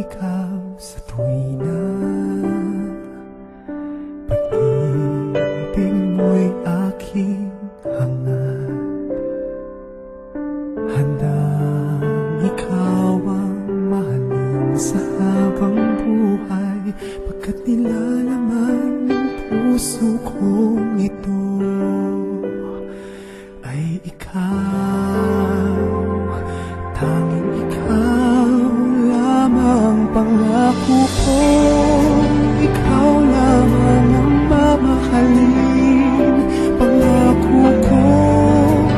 ikaw sa tuwina. Pag-ibig mo'y aking hangad. Handang ikaw ang mahalin sa habang buhay, pagkat nilalaman ng puso kong ito ay ikaw. Tanging ikaw lamang pangako ko, ikaw lamang ang mamahalin. Pangako ko,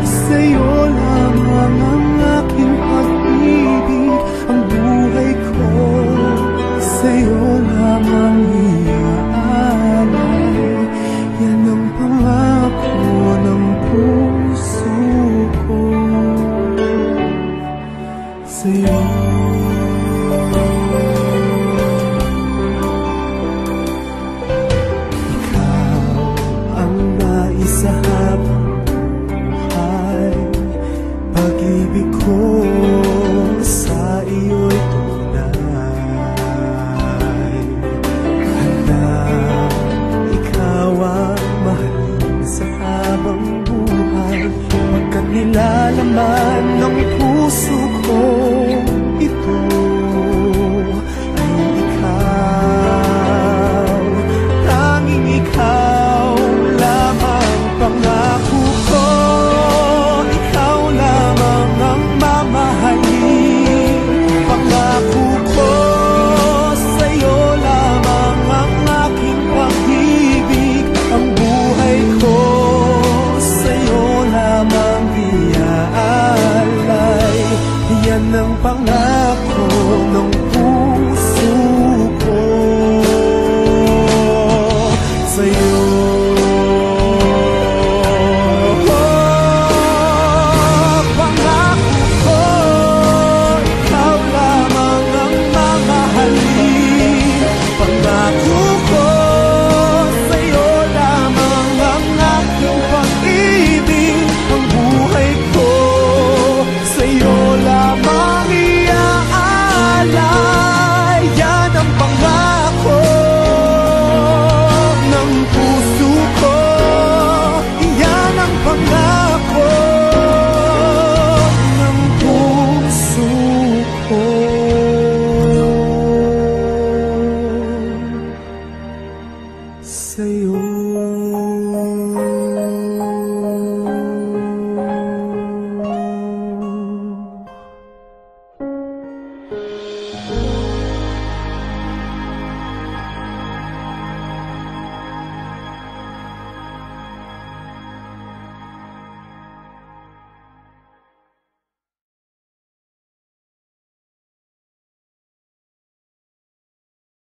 sa'yo lamang ang aking pag-ibig. Ang buhay ko, sa'yo lamang iaalay. Yan ang pangako ng puso ko sa'yo. Ikaw ang nais sa habang buhay, pag-ibig ko sa iyo'y tunay. Handang ikaw ang mahalin sa habang buhay, pagkat nilalaman ng puso ko ito ay ikaw. Tanging ikaw lamang pangako ko, ikaw lamang ang mamahalin. Pangako ko, sa'yo lamang ang aking pag-ibig. Ang buhay ko, sa'yo lamang iaalay. Yan ang pangako ng puso ko sa'yo. Pangako ko, ikaw lamang ang mamahalin. Pangako ko, sa'yo lamang ang aking pag-ibig. Ang buhay ko, sa'yo lamang iaalay. Yan ang pangako ng puso ko. Yan ang pangako ng puso ko sa'yo.